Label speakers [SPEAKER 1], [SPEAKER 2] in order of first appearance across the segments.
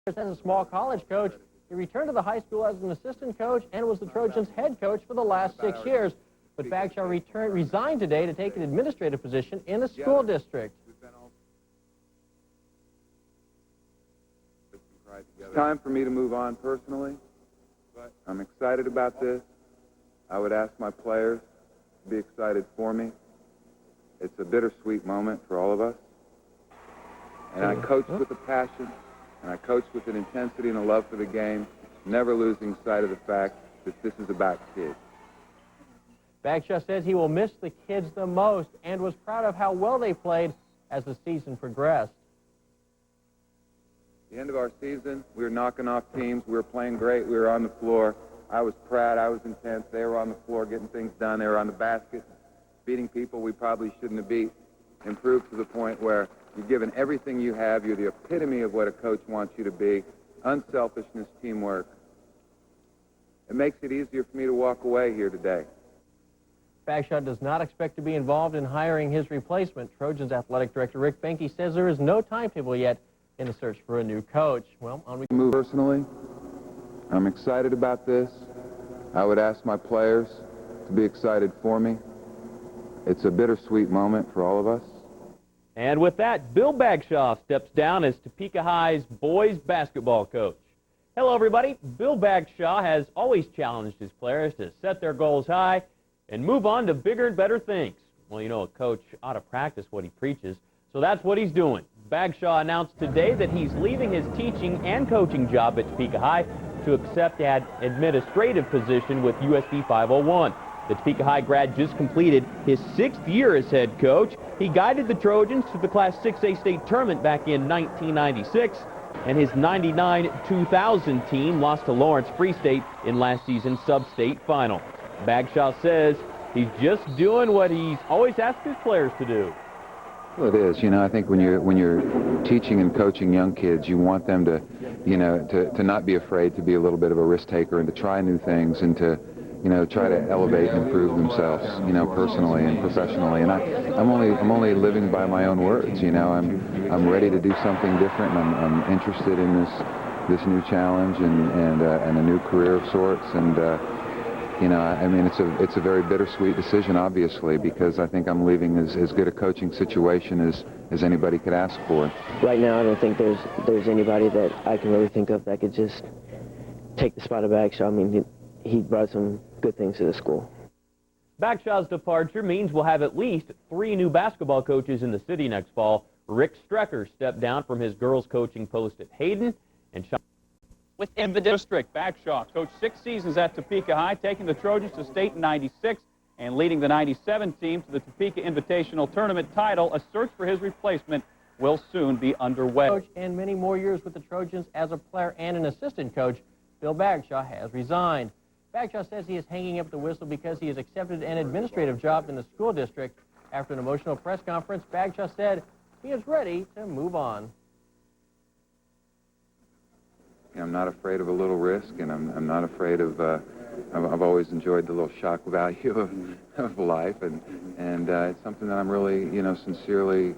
[SPEAKER 1] As a small college coach, he returned to the high school as an assistant coach and was the Trojans' head coach for the last 6 years. But Bagshaw resigned today to take an administrative position in the school district.
[SPEAKER 2] It's time for me to move on personally. I'm excited about this. I would ask my players to be excited for me. It's a bittersweet moment for all of us. And I coach with a passion, and I coach with an intensity and a love for the game, never losing sight of the fact that this is about kids.
[SPEAKER 1] Bagshaw says he will miss the kids the most and was proud of how well they played as the season progressed.
[SPEAKER 2] At the end of our season, we were knocking off teams. We were playing great. We were on the floor. I was proud. I was intense. They were on the floor getting things done. They were on the basket, beating people we probably shouldn't have beat. Improved to the point where you've given everything you have. You're the epitome of what a coach wants you to be. Unselfishness, teamwork. It makes it easier for me to walk away here today.
[SPEAKER 1] Bagshaw does not expect to be involved in hiring his replacement. Trojans Athletic Director Rick Benke says there is no timetable yet in the search for a new coach. Well, on we
[SPEAKER 2] move. Personally, I'm excited about this. I would ask my players to be excited for me. It's a bittersweet moment for all of us.
[SPEAKER 3] And with that, Bill Bagshaw steps down as Topeka High's boys basketball coach. Hello, everybody. Bill Bagshaw has always challenged his players to set their goals high and move on to bigger and better things. Well, you know, a coach ought to practice what he preaches, so that's what he's doing. Bagshaw announced today that he's leaving his teaching and coaching job at Topeka High to accept an administrative position with USD 501. The Topeka High grad just completed his 6th year as head coach. He guided the Trojans to the Class 6A state tournament back in 1996, and his 99-2000 team lost to Lawrence Free State in last season's sub-state final. Bagshaw says he's just doing what he's always asked his players to do.
[SPEAKER 2] Well, it is. You know, I think when you're teaching and coaching young kids, you want them to, you know, to not be afraid to be a little bit of a risk taker and to try new things and to, you know, try to elevate and improve themselves, you know, personally and professionally. And I'm only living by my own words. You know, I'm ready to do something different. And I'm interested in this new challenge and a new career of sorts. And you know, I mean, it's a very bittersweet decision, obviously, because I think I'm leaving as good a coaching situation as anybody could ask for.
[SPEAKER 4] Right now, I don't think there's anybody that I can really think of that could just take the spot of Bagshaw. I mean, he brought some good things to the school.
[SPEAKER 3] Bagshaw's departure means we'll have at least 3 new basketball coaches in the city next fall. Rick Strecker stepped down from his girls coaching post at Hayden, and
[SPEAKER 5] within the district. Bagshaw coached 6 seasons at Topeka High, taking the Trojans to state in '96 and leading the '97 team to the Topeka Invitational Tournament title. A search for his replacement will soon be underway.
[SPEAKER 1] Coach, and many more years with the Trojans as a player and an assistant coach, Bill Bagshaw has resigned. Bagshaw says he is hanging up the whistle because he has accepted an administrative job in the school district. After an emotional press conference, Bagshaw said he is ready to move on.
[SPEAKER 2] I'm not afraid of a little risk, and I'm not afraid of. I've always enjoyed the little shock value of life, and it's something that I'm really, you know, sincerely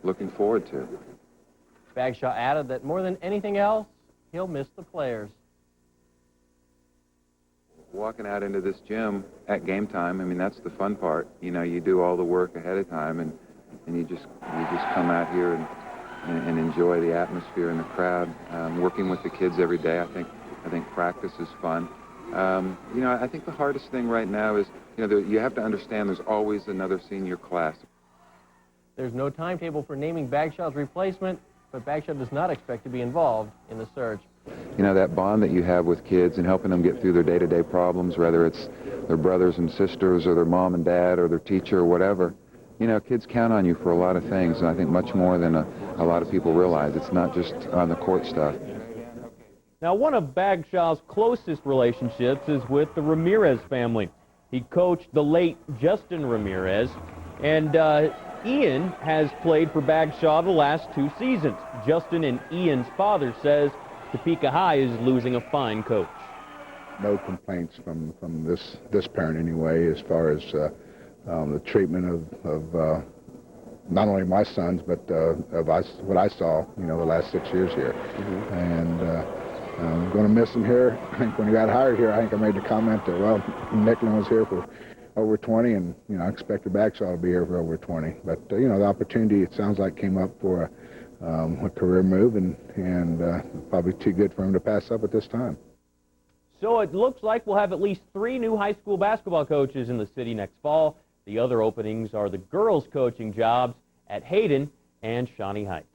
[SPEAKER 2] looking forward to.
[SPEAKER 1] Bagshaw added that more than anything else, he'll miss the players.
[SPEAKER 2] Walking out into this gym at game time, I mean, that's the fun part. You know, you do all the work ahead of time, and you just come out here and enjoy the atmosphere and the crowd. Working with the kids every day, I think practice is fun. You know, I think the hardest thing right now is, you know, you have to understand there's always another senior class.
[SPEAKER 1] There's no timetable for naming Bagshaw's replacement, but Bagshaw does not expect to be involved in the search.
[SPEAKER 2] You know, that bond that you have with kids and helping them get through their day-to-day problems, whether it's their brothers and sisters or their mom and dad or their teacher or whatever, you know, kids count on you for a lot of things, and I think much more than a lot of people realize. It's not just on the court stuff.
[SPEAKER 3] Now, one of Bagshaw's closest relationships is with the Ramirez family. He coached the late Justin Ramirez, and Ian has played for Bagshaw the last 2 seasons. Justin and Ian's father says Topeka High is losing a fine coach.
[SPEAKER 6] No complaints from this parent anyway, as far as the treatment of not only my sons, but what I saw, the last 6 years here. And I'm going to miss him here. I think when he got hired here, I think I made the comment that, well, Nicklin was here for over 20, and, I expected Bagshaw to be here for over 20. But, the opportunity, it sounds like, came up for a career move, and probably too good for him to pass up at this time.
[SPEAKER 3] So it looks like we'll have at least 3 new high school basketball coaches in the city next fall. The other openings are the girls' coaching jobs at Hayden and Shawnee Heights.